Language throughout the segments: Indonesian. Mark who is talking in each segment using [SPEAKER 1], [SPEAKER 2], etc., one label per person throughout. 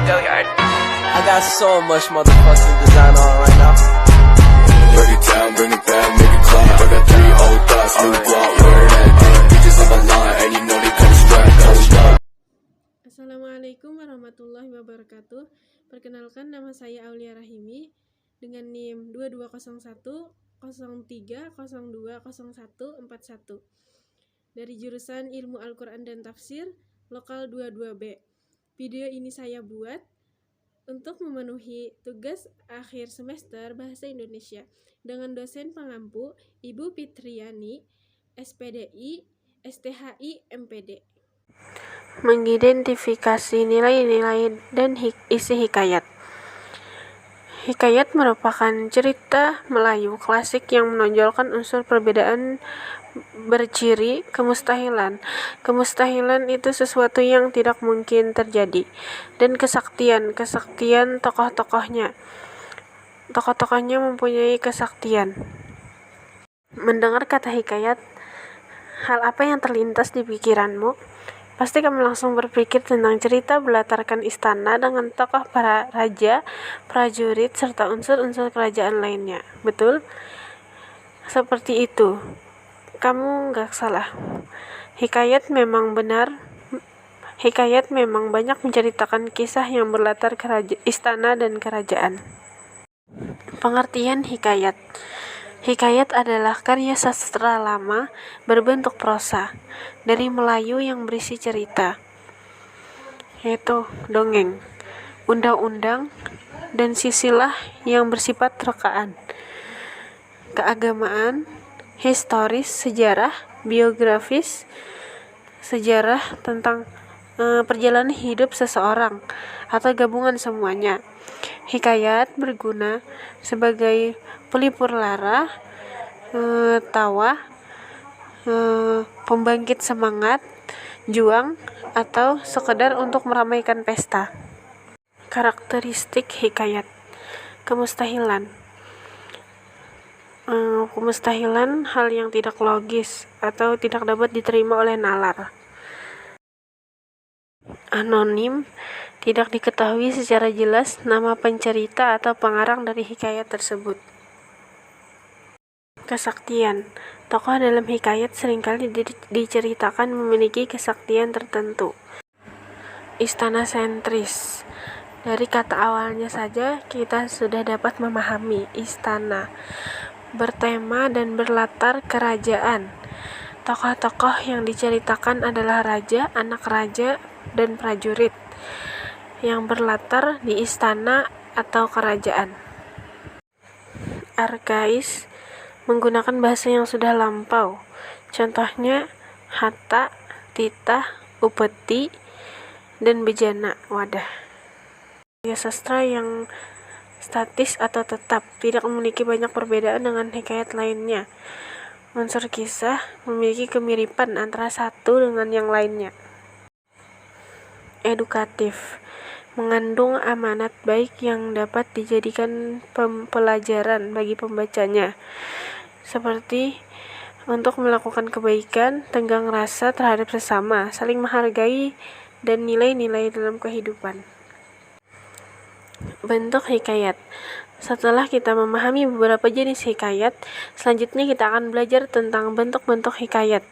[SPEAKER 1] I got so much motherfucking design on right now.
[SPEAKER 2] Break it down, bring it back, make it clap. I got 3 old thoughts, new guap, where that bitches on my line, and you know they come strapped, hold up.
[SPEAKER 3] Assalamualaikum warahmatullahi wabarakatuh. Perkenalkan, nama saya Aulia Rahimi dengan NIM 2201 03 02 01 41 dari jurusan Ilmu Al-Quran dan Tafsir Lokal 22B. Video ini saya buat untuk memenuhi tugas akhir semester Bahasa Indonesia dengan dosen pengampu Ibu Fitriani, SPDI, STHI, MPD. Mengidentifikasi nilai-nilai dan isi hikayat. Hikayat merupakan cerita Melayu klasik yang menonjolkan unsur perbedaan berciri kemustahilan. Kemustahilan itu sesuatu yang tidak mungkin terjadi, dan kesaktian tokoh-tokohnya. Tokoh-tokohnya mempunyai kesaktian. Mendengar kata hikayat, hal apa yang terlintas di pikiranmu? Pasti kamu langsung berpikir tentang cerita berlatarkan istana dengan tokoh para raja, prajurit, serta unsur-unsur kerajaan lainnya. Betul? Seperti itu. Kamu nggak salah. Hikayat memang banyak menceritakan kisah yang berlatar istana dan kerajaan. Pengertian hikayat. Hikayat adalah karya sastra lama berbentuk prosa dari Melayu yang berisi cerita, yaitu dongeng, undang-undang, dan silsilah yang bersifat rekaan, keagamaan, historis, sejarah, biografis, sejarah tentang perjalanan hidup seseorang, atau gabungan semuanya. Hikayat berguna sebagai pelipur lara, tawa, pembangkit semangat, juang, atau sekedar untuk meramaikan pesta. Karakteristik hikayat. Kemustahilan. Kemustahilan hal yang tidak logis atau tidak dapat diterima oleh nalar. Anonim, tidak diketahui secara jelas nama pencerita atau pengarang dari hikayat tersebut. Kesaktian. Tokoh dalam hikayat seringkali diceritakan memiliki kesaktian tertentu. Istana sentris. Dari kata awalnya saja kita sudah dapat memahami istana. Bertema dan berlatar kerajaan. Tokoh-tokoh yang diceritakan adalah raja, anak raja, dan prajurit yang berlatar di istana atau kerajaan. Arkais, menggunakan bahasa yang sudah lampau. Contohnya Hatta, Titah, Upeti, dan Bejana. Wadah. Karya sastra yang statis atau tetap, tidak memiliki banyak perbedaan dengan hikayat lainnya. Unsur kisah memiliki kemiripan antara satu dengan yang lainnya. Edukatif, mengandung amanat baik yang dapat dijadikan pelajaran bagi pembacanya, seperti untuk melakukan kebaikan, tenggang rasa terhadap sesama, saling menghargai, dan nilai-nilai dalam kehidupan. Bentuk hikayat. Setelah kita memahami beberapa jenis hikayat, selanjutnya kita akan belajar tentang bentuk-bentuk hikayat.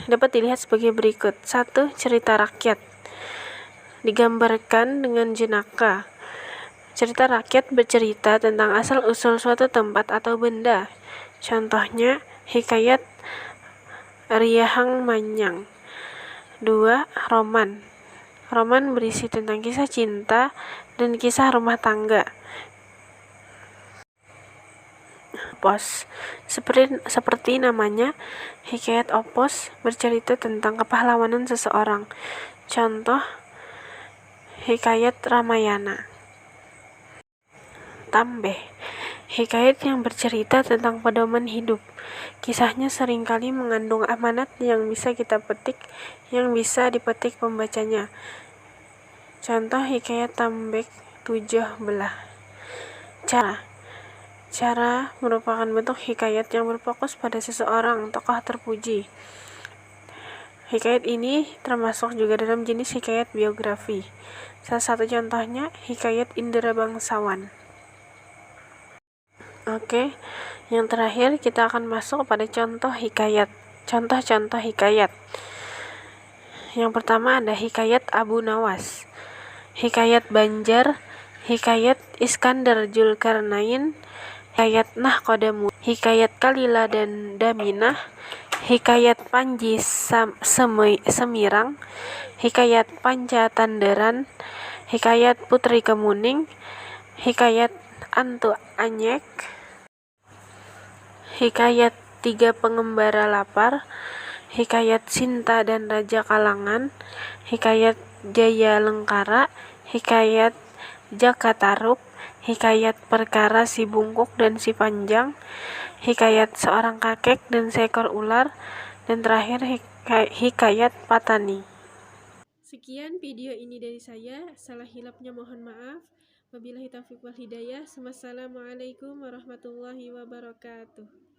[SPEAKER 3] Dapat dilihat sebagai berikut. 1. Cerita rakyat. Digambarkan dengan jenaka. Cerita rakyat bercerita tentang asal-usul suatu tempat atau benda. Contohnya, hikayat Riahang Manyang. 2. Roman. Roman berisi tentang kisah cinta dan kisah rumah tangga. Opos. Seperti namanya, hikayat opos bercerita tentang kepahlawanan seseorang. Contoh, hikayat Ramayana. Tambeh. Hikayat yang bercerita tentang pedoman hidup. Kisahnya seringkali mengandung amanat yang bisa bisa dipetik pembacanya. Contoh hikayat Tambek 7 Belah. Cara merupakan bentuk hikayat yang berfokus pada seseorang tokoh terpuji. Hikayat ini termasuk juga dalam jenis hikayat biografi. Salah satu contohnya hikayat Indra Bangsawan. Oke, yang terakhir kita akan masuk pada contoh hikayat. Contoh-contoh hikayat. Yang pertama ada hikayat Abu Nawas, hikayat Banjar, hikayat Iskandar Zulkarnain, hikayat Nahkodamud, hikayat Kalila dan Daminah, hikayat Panji Semirang, hikayat Panca Tanderan, hikayat Putri Kemuning, hikayat Antu Anyek, hikayat Tiga Pengembara Lapar, hikayat Sinta dan Raja Kalangan, hikayat Jaya Lengkara, hikayat Jaka Tarub, hikayat Perkara Si Bungkuk dan Si Panjang, hikayat Seorang Kakek dan Seekor Ular, dan terakhir hikayat Patani. Sekian video ini dari saya, salah hilapnya mohon maaf. Wabillahi taufiq wal hidayah. Wassalamualaikum warahmatullahi wabarakatuh.